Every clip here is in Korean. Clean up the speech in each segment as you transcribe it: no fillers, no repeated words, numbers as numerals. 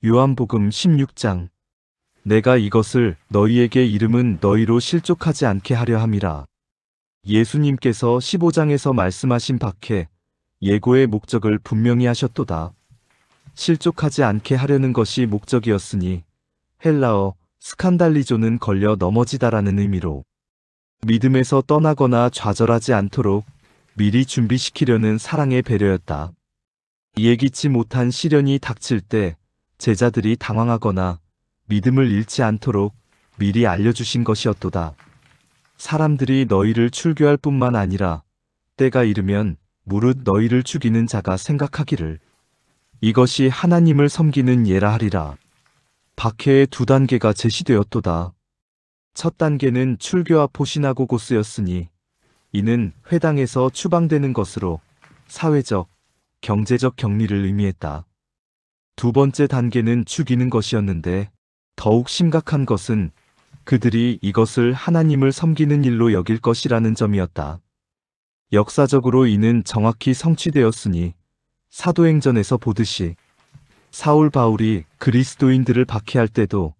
요한복음 16장. 내가 이것을 너희에게 이름은 너희로 실족하지 않게 하려 함이라. 예수님께서 15장에서 말씀하신 밖에 예고의 목적을 분명히 하셨도다. 실족하지 않게 하려는 것이 목적이었으니 헬라어 스칸달리조는 걸려 넘어지다라는 의미로 믿음에서 떠나거나 좌절하지 않도록 미리 준비시키려는 사랑의 배려였다. 예기치 못한 시련이 닥칠 때 제자들이 당황하거나 믿음을 잃지 않도록 미리 알려주신 것이었도다. 사람들이 너희를 출교할 뿐만 아니라 때가 이르면 무릇 너희를 죽이는 자가 생각하기를 이것이 하나님을 섬기는 예라 하리라. 박해의 두 단계가 제시되었도다. 첫 단계는 출교와 포신하고고스였으니 이는 회당에서 추방되는 것으로 사회적, 경제적 격리를 의미했다. 두 번째 단계는 죽이는 것이었는데 더욱 심각한 것은 그들이 이것을 하나님을 섬기는 일로 여길 것이라는 점이었다. 역사적으로 이는 정확히 성취되었으니 사도행전에서 보듯이 사울 바울이 그리스도인들을 박해할 때도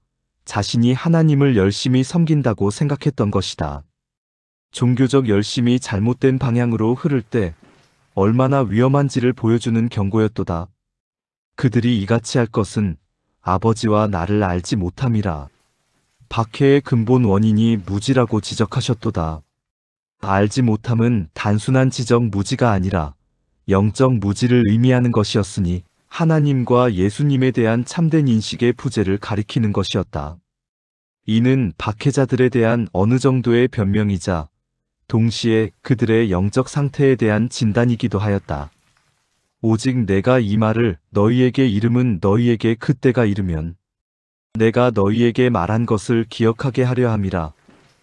자신이 하나님을 열심히 섬긴다고 생각했던 것이다. 종교적 열심이 잘못된 방향으로 흐를 때 얼마나 위험한지를 보여주는 경고였도다. 그들이 이같이 할 것은 아버지와 나를 알지 못함이라. 박해의 근본 원인이 무지라고 지적하셨도다. 알지 못함은 단순한 지적 무지가 아니라 영적 무지를 의미하는 것이었으니 하나님과 예수님에 대한 참된 인식의 부재를 가리키는 것이었다. 이는 박해자들에 대한 어느 정도의 변명이자 동시에 그들의 영적 상태에 대한 진단이기도 하였다. 오직 내가 이 말을 너희에게 이름은 너희에게 그때가 이르면 내가 너희에게 말한 것을 기억하게 하려 함이라.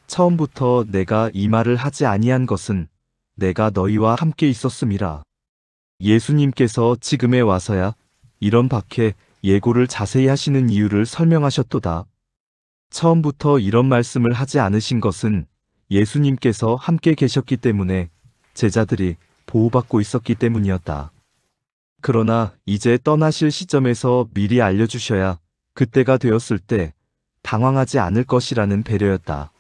처음부터 내가 이 말을 하지 아니한 것은 내가 너희와 함께 있었음이라. 예수님께서 지금에 와서야 이런 박해 예고를 자세히 하시는 이유를 설명하셨도다. 처음부터 이런 말씀을 하지 않으신 것은 예수님께서 함께 계셨기 때문에 제자들이 보호받고 있었기 때문이었다. 그러나 이제 떠나실 시점에서 미리 알려주셔야 그때가 되었을 때 당황하지 않을 것이라는 배려였다.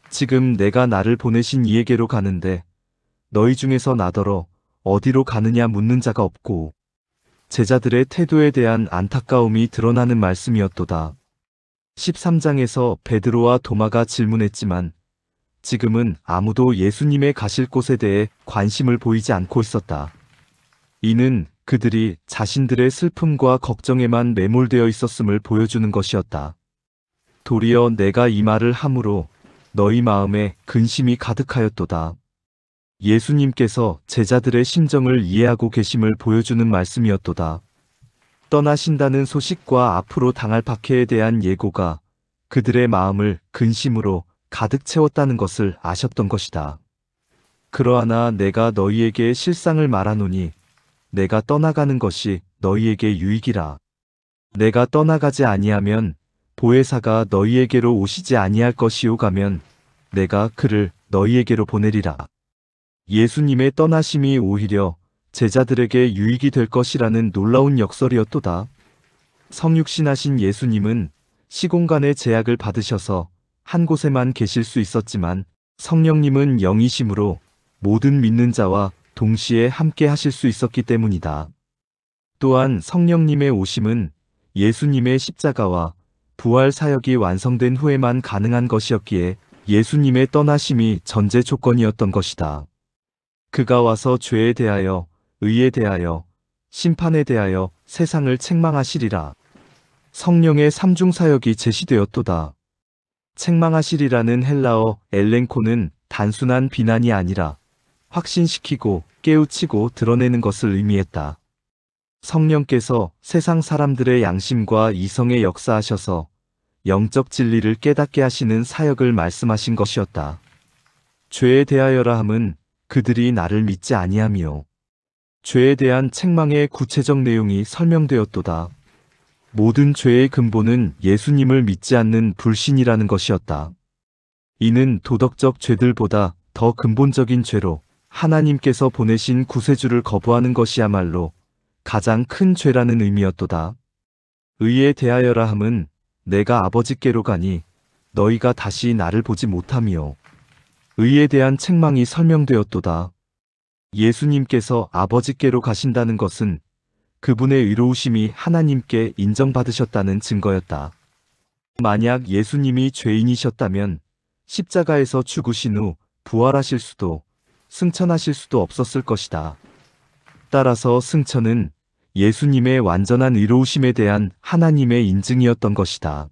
지금 내가 나를 보내신 이에게로 가는데 너희 중에서 나더러 어디로 가느냐 묻는 자가 없고 제자들의 태도에 대한 안타까움이 드러나는 말씀이었도다. 13장에서 베드로와 도마가 질문했지만 지금은 아무도 예수님의 가실 곳에 대해 관심을 보이지 않고 있었다. 이는 그들이 자신들의 슬픔과 걱정에만 매몰되어 있었음을 보여주는 것이었다. 도리어 내가 이 말을 함으로 너희 마음에 근심이 가득하였도다. 예수님께서 제자들의 심정을 이해하고 계심을 보여주는 말씀이었도다. 떠나신다는 소식과 앞으로 당할 박해에 대한 예고가 그들의 마음을 근심으로 가득 채웠다는 것을 아셨던 것이다. 그러하나 내가 너희에게 실상을 말하노니 내가 떠나가는 것이 너희에게 유익이라. 내가 떠나가지 아니하면 보혜사가 너희에게로 오시지 아니할 것이요 가면 내가 그를 너희에게로 보내리라. 예수님의 떠나심이 오히려 제자들에게 유익이 될 것이라는 놀라운 역설이었도다. 성육신하신 예수님은 시공간의 제약을 받으셔서 한 곳에만 계실 수 있었지만 성령님은 영이심으로 모든 믿는 자와 동시에 함께 하실 수 있었기 때문이다. 또한 성령님의 오심은 예수님의 십자가와 부활 사역이 완성된 후에만 가능한 것이었기에 예수님의 떠나심이 전제 조건이었던 것이다. 그가 와서 죄에 대하여, 의에 대하여, 심판에 대하여 세상을 책망하시리라. 성령의 삼중 사역이 제시되었도다. 책망하시리라는 헬라어 엘렌코는 단순한 비난이 아니라 확신시키고 깨우치고 드러내는 것을 의미했다. 성령께서 세상 사람들의 양심과 이성에 역사하셔서 영적 진리를 깨닫게 하시는 사역을 말씀하신 것이었다. 죄에 대하여라 함은 그들이 나를 믿지 아니함이요. 죄에 대한 책망의 구체적 내용이 설명되었도다. 모든 죄의 근본은 예수님을 믿지 않는 불신이라는 것이었다. 이는 도덕적 죄들보다 더 근본적인 죄로 하나님께서 보내신 구세주를 거부하는 것이야말로 가장 큰 죄라는 의미였도다. 의에 대하여라 함은 내가 아버지께로 가니 너희가 다시 나를 보지 못함이요. 의에 대한 책망이 설명되었도다. 예수님께서 아버지께로 가신다는 것은 그분의 의로우심이 하나님께 인정받으셨다는 증거였다. 만약 예수님이 죄인이셨다면 십자가에서 죽으신 후 부활하실 수도 승천하실 수도 없었을 것이다. 따라서 승천은 예수님의 완전한 의로우심에 대한 하나님의 인증이었던 것이다.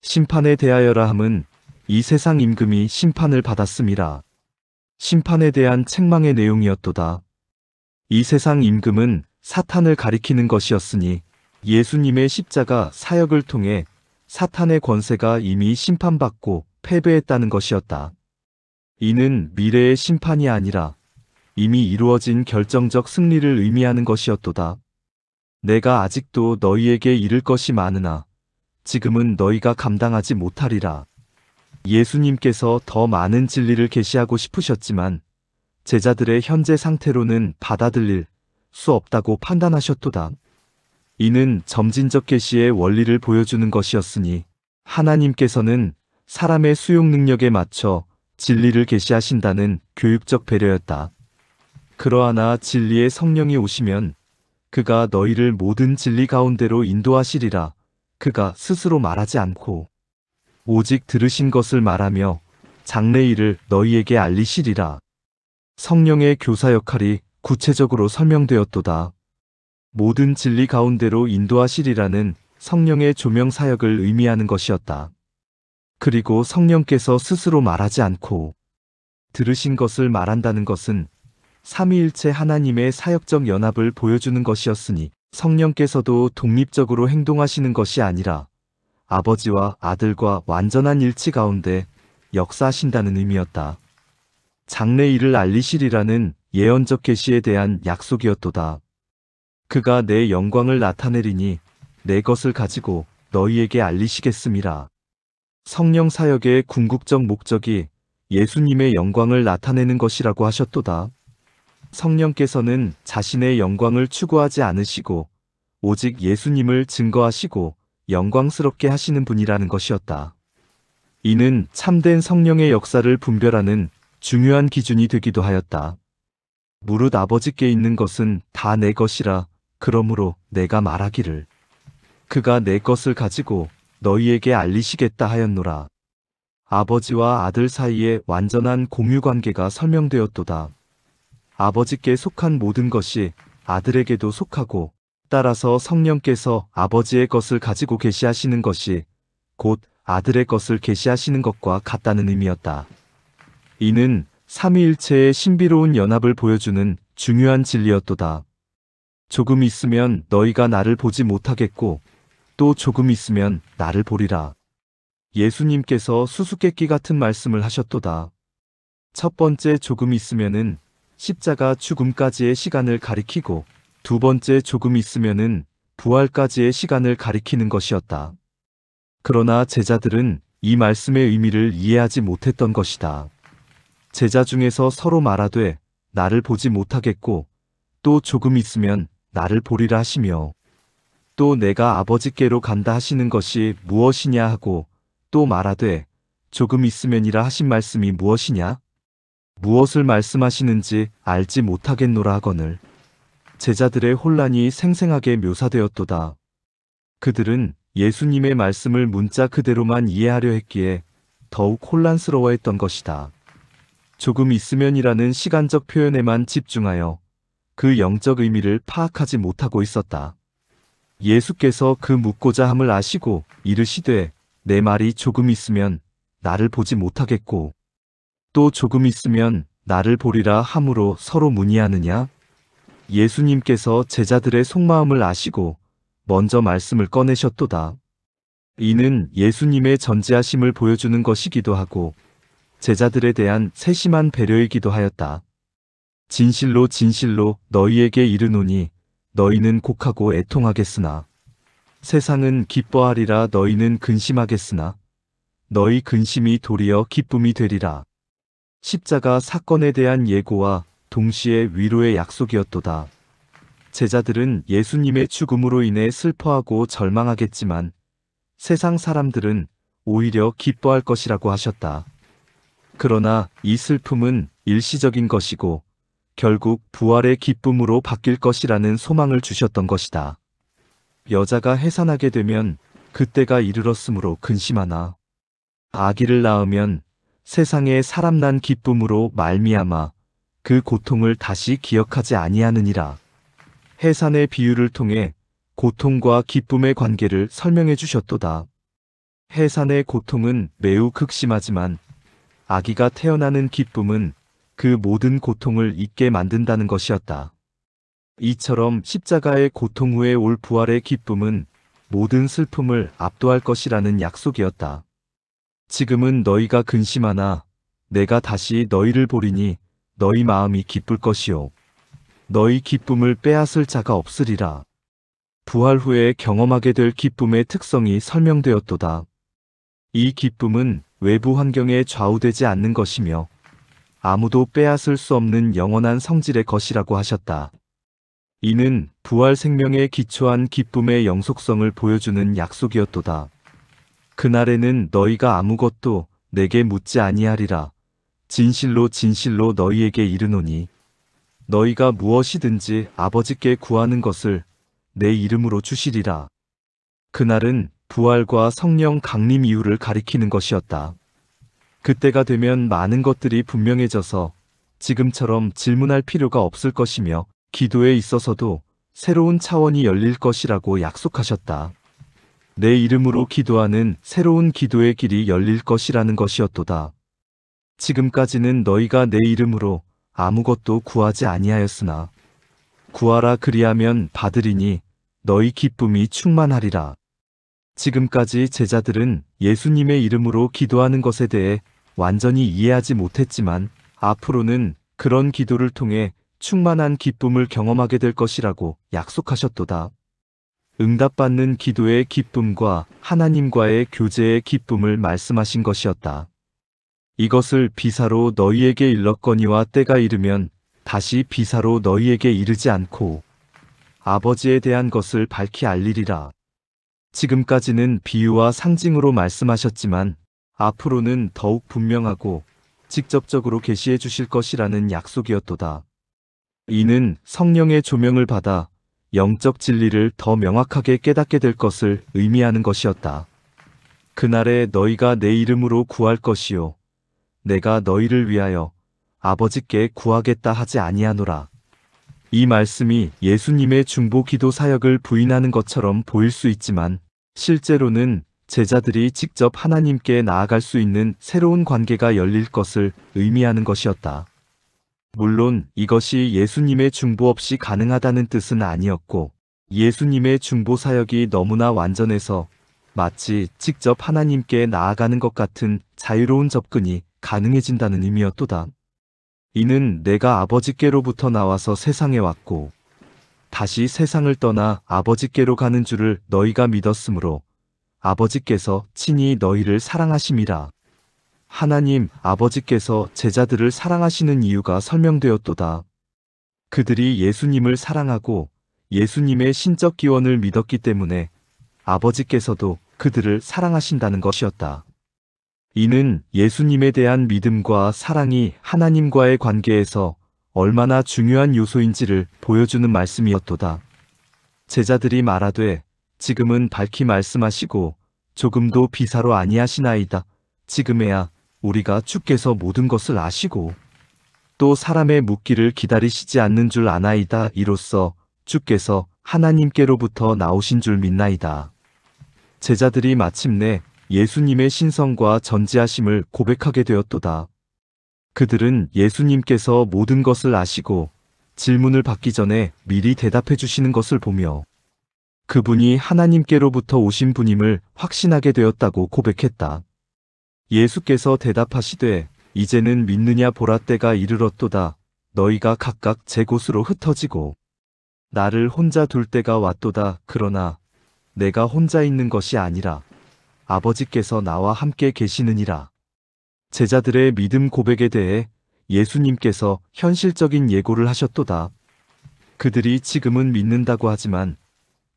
심판에 대하여라 함은 이 세상 임금이 심판을 받았음이라. 심판에 대한 책망의 내용이었도다. 이 세상 임금은 사탄을 가리키는 것이었으니 예수님의 십자가 사역을 통해 사탄의 권세가 이미 심판받고 패배했다는 것이었다. 이는 미래의 심판이 아니라 이미 이루어진 결정적 승리를 의미하는 것이었도다. 내가 아직도 너희에게 이를 것이 많으나 지금은 너희가 감당하지 못하리라. 예수님께서 더 많은 진리를 계시하고 싶으셨지만 제자들의 현재 상태로는 받아들일 수 없다고 판단하셨도다. 이는 점진적 계시의 원리를 보여주는 것이었으니 하나님께서는 사람의 수용 능력에 맞춰 진리를 계시하신다는 교육적 배려였다. 그러하나 진리의 성령이 오시면 그가 너희를 모든 진리 가운데로 인도하시리라. 그가 스스로 말하지 않고 오직 들으신 것을 말하며 장래일을 너희에게 알리시리라. 성령의 교사 역할이 구체적으로 설명되었도다. 모든 진리 가운데로 인도하시리라는 성령의 조명 사역을 의미하는 것이었다. 그리고 성령께서 스스로 말하지 않고 들으신 것을 말한다는 것은 삼위일체 하나님의 사역적 연합을 보여주는 것이었으니 성령께서도 독립적으로 행동하시는 것이 아니라 아버지와 아들과 완전한 일치 가운데 역사하신다는 의미였다. 장래일을 알리시리라는 예언적 계시에 대한 약속이었도다. 그가 내 영광을 나타내리니 내 것을 가지고 너희에게 알리시겠음이라. 성령 사역의 궁극적 목적이 예수님의 영광을 나타내는 것이라고 하셨도다. 성령께서는 자신의 영광을 추구하지 않으시고 오직 예수님을 증거하시고 영광스럽게 하시는 분이라는 것이었다. 이는 참된 성령의 역사를 분별하는 중요한 기준이 되기도 하였다. 무릇 아버지께 있는 것은 다 내 것이라. 그러므로 내가 말하기를 그가 내 것을 가지고 너희에게 알리시겠다 하였노라. 아버지와 아들 사이에 완전한 공유관계가 설명되었도다. 아버지께 속한 모든 것이 아들에게도 속하고 따라서 성령께서 아버지의 것을 가지고 계시하시는 것이 곧 아들의 것을 계시하시는 것과 같다는 의미였다. 이는 삼위일체의 신비로운 연합을 보여주는 중요한 진리였도다. 조금 있으면 너희가 나를 보지 못하겠고 또 조금 있으면 나를 보리라. 예수님께서 수수께끼 같은 말씀을 하셨도다. 첫 번째 조금 있으면은 십자가 죽음까지의 시간을 가리키고 두 번째 조금 있으면은 부활까지의 시간을 가리키는 것이었다. 그러나 제자들은 이 말씀의 의미를 이해하지 못했던 것이다. 제자 중에서 서로 말하되 나를 보지 못하겠고 또 조금 있으면 나를 보리라 하시며 또 내가 아버지께로 간다 하시는 것이 무엇이냐 하고 또 말하되 조금 있으면이라 하신 말씀이 무엇이냐? 무엇을 말씀하시는지 알지 못하겠노라 하거늘. 제자들의 혼란이 생생하게 묘사되었도다. 그들은 예수님의 말씀을 문자 그대로만 이해하려 했기에 더욱 혼란스러워했던 것이다. 조금 있으면이라는 시간적 표현에만 집중하여 그 영적 의미를 파악하지 못하고 있었다. 예수께서 그 묻고자 함을 아시고 이르시되 내 말이 조금 있으면 나를 보지 못하겠고 또 조금 있으면 나를 보리라 함으로 서로 문의하느냐? 예수님께서 제자들의 속마음을 아시고 먼저 말씀을 꺼내셨도다. 이는 예수님의 전지하심을 보여주는 것이기도 하고 제자들에 대한 세심한 배려이기도 하였다. 진실로 진실로 너희에게 이르노니 너희는 곡하고 애통하겠으나 세상은 기뻐하리라. 너희는 근심하겠으나 너희 근심이 도리어 기쁨이 되리라. 십자가 사건에 대한 예고와 동시에 위로의 약속이었도다. 제자들은 예수님의 죽음으로 인해 슬퍼하고 절망하겠지만 세상 사람들은 오히려 기뻐할 것이라고 하셨다. 그러나 이 슬픔은 일시적인 것이고 결국 부활의 기쁨으로 바뀔 것이라는 소망을 주셨던 것이다. 여자가 해산하게 되면 그때가 이르렀으므로 근심하나 아기를 낳으면 세상에 사람 난 기쁨으로 말미암아 그 고통을 다시 기억하지 아니하느니라. 해산의 비유를 통해 고통과 기쁨의 관계를 설명해 주셨도다. 해산의 고통은 매우 극심하지만 아기가 태어나는 기쁨은 그 모든 고통을 잊게 만든다는 것이었다. 이처럼 십자가의 고통 후에 올 부활의 기쁨은 모든 슬픔을 압도할 것이라는 약속이었다. 지금은 너희가 근심하나 내가 다시 너희를 보리니 너희 마음이 기쁠 것이요 너희 기쁨을 빼앗을 자가 없으리라. 부활 후에 경험하게 될 기쁨의 특성이 설명되었도다. 이 기쁨은 외부 환경에 좌우되지 않는 것이며 아무도 빼앗을 수 없는 영원한 성질의 것이라고 하셨다. 이는 부활 생명에 기초한 기쁨의 영속성을 보여주는 약속이었도다. 그날에는 너희가 아무것도 내게 묻지 아니하리라. 진실로 진실로 너희에게 이르노니 너희가 무엇이든지 아버지께 구하는 것을 내 이름으로 주시리라. 그날은 부활과 성령 강림 이후를 가리키는 것이었다. 그때가 되면 많은 것들이 분명해져서 지금처럼 질문할 필요가 없을 것이며 기도에 있어서도 새로운 차원이 열릴 것이라고 약속하셨다. 내 이름으로 기도하는 새로운 기도의 길이 열릴 것이라는 것이었도다. 지금까지는 너희가 내 이름으로 아무것도 구하지 아니하였으나 구하라 그리하면 받으리니 너희 기쁨이 충만하리라. 지금까지 제자들은 예수님의 이름으로 기도하는 것에 대해 완전히 이해하지 못했지만 앞으로는 그런 기도를 통해 충만한 기쁨을 경험하게 될 것이라고 약속하셨도다. 응답받는 기도의 기쁨과 하나님과의 교제의 기쁨을 말씀하신 것이었다. 이것을 비사로 너희에게 일렀거니와 때가 이르면 다시 비사로 너희에게 이르지 않고 아버지에 대한 것을 밝히 알리리라. 지금까지는 비유와 상징으로 말씀하셨지만 앞으로는 더욱 분명하고 직접적으로 계시해 주실 것이라는 약속이었도다. 이는 성령의 조명을 받아 영적 진리를 더 명확하게 깨닫게 될 것을 의미하는 것이었다. 그날에 너희가 내 이름으로 구할 것이요 내가 너희를 위하여 아버지께 구하겠다 하지 아니하노라. 이 말씀이 예수님의 중보 기도 사역을 부인하는 것처럼 보일 수 있지만 실제로는 제자들이 직접 하나님께 나아갈 수 있는 새로운 관계가 열릴 것을 의미하는 것이었다. 물론 이것이 예수님의 중보 없이 가능하다는 뜻은 아니었고 예수님의 중보 사역이 너무나 완전해서 마치 직접 하나님께 나아가는 것 같은 자유로운 접근이 가능해진다는 의미였도다. 이는 내가 아버지께로부터 나와서 세상에 왔고 다시 세상을 떠나 아버지께로 가는 줄을 너희가 믿었으므로 아버지께서 친히 너희를 사랑하심이라. 하나님 아버지께서 제자들을 사랑하시는 이유가 설명되었도다. 그들이 예수님을 사랑하고 예수님의 신적 기원을 믿었기 때문에 아버지께서도 그들을 사랑하신다는 것이었다. 이는 예수님에 대한 믿음과 사랑이 하나님과의 관계에서 얼마나 중요한 요소인지를 보여주는 말씀이었도다. 제자들이 말하되 지금은 밝히 말씀하시고 조금도 비사로 아니하시나이다. 지금에야 우리가 주께서 모든 것을 아시고 또 사람의 묻기를 기다리시지 않는 줄 아나이다. 이로써 주께서 하나님께로부터 나오신 줄 믿나이다. 제자들이 마침내 예수님의 신성과 전지하심을 고백하게 되었도다. 그들은 예수님께서 모든 것을 아시고 질문을 받기 전에 미리 대답해 주시는 것을 보며 그분이 하나님께로부터 오신 분임을 확신하게 되었다고 고백했다. 예수께서 대답하시되 이제는 믿느냐 보라 때가 이르렀도다. 너희가 각각 제 곳으로 흩어지고 나를 혼자 둘 때가 왔도다. 그러나 내가 혼자 있는 것이 아니라 아버지께서 나와 함께 계시느니라. 제자들의 믿음 고백에 대해 예수님께서 현실적인 예고를 하셨도다. 그들이 지금은 믿는다고 하지만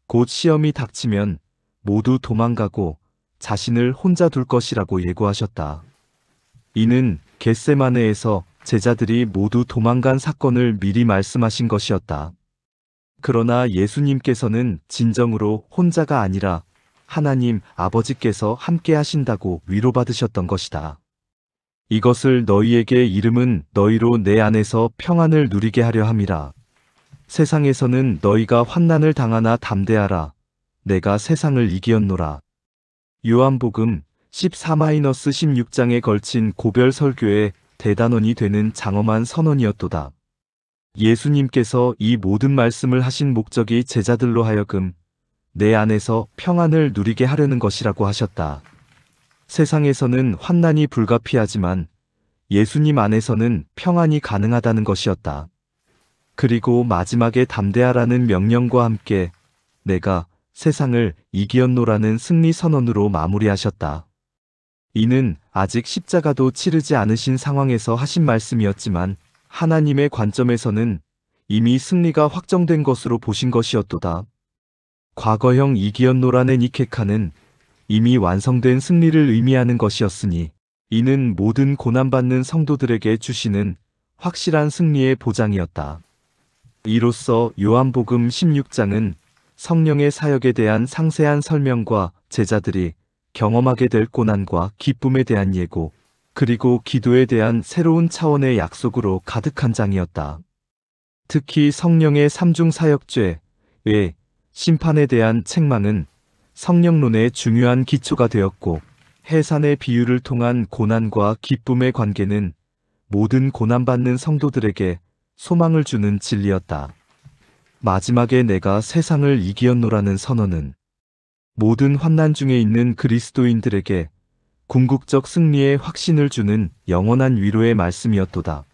곧 시험이 닥치면 모두 도망가고 자신을 혼자 둘 것이라고 예고하셨다. 이는 겟세마네에서 제자들이 모두 도망간 사건을 미리 말씀하신 것이었다. 그러나 예수님께서는 진정으로 혼자가 아니라 하나님 아버지께서 함께 하신다고 위로받으셨던 것이다. 이것을 너희에게 이름은 너희로 내 안에서 평안을 누리게 하려 함이라. 세상에서는 너희가 환난을 당하나 담대하라. 내가 세상을 이기었노라. 요한복음 14-16장에 걸친 고별 설교의 대단원이 되는 장엄한 선언이었도다. 예수님께서 이 모든 말씀을 하신 목적이 제자들로 하여금 내 안에서 평안을 누리게 하려는 것이라고 하셨다. 세상에서는 환난이 불가피하지만 예수님 안에서는 평안이 가능하다는 것이었다. 그리고 마지막에 담대하라는 명령과 함께 내가 세상을 이기었노라는 승리 선언으로 마무리하셨다. 이는 아직 십자가도 치르지 않으신 상황에서 하신 말씀이었지만 하나님의 관점에서는 이미 승리가 확정된 것으로 보신 것이었도다. 과거형 이기었노라는 니케카는 이미 완성된 승리를 의미하는 것이었으니 이는 모든 고난받는 성도들에게 주시는 확실한 승리의 보장이었다. 이로써 요한복음 16장은 성령의 사역에 대한 상세한 설명과 제자들이 경험하게 될 고난과 기쁨에 대한 예고, 그리고 기도에 대한 새로운 차원의 약속으로 가득한 장이었다. 특히 성령의 삼중 사역죄, 의 심판에 대한 책망은 성령론의 중요한 기초가 되었고, 해산의 비유를 통한 고난과 기쁨의 관계는 모든 고난받는 성도들에게 소망을 주는 진리였다. 마지막에 내가 세상을 이기었노라는 선언은 모든 환난 중에 있는 그리스도인들에게 궁극적 승리의 확신을 주는 영원한 위로의 말씀이었도다.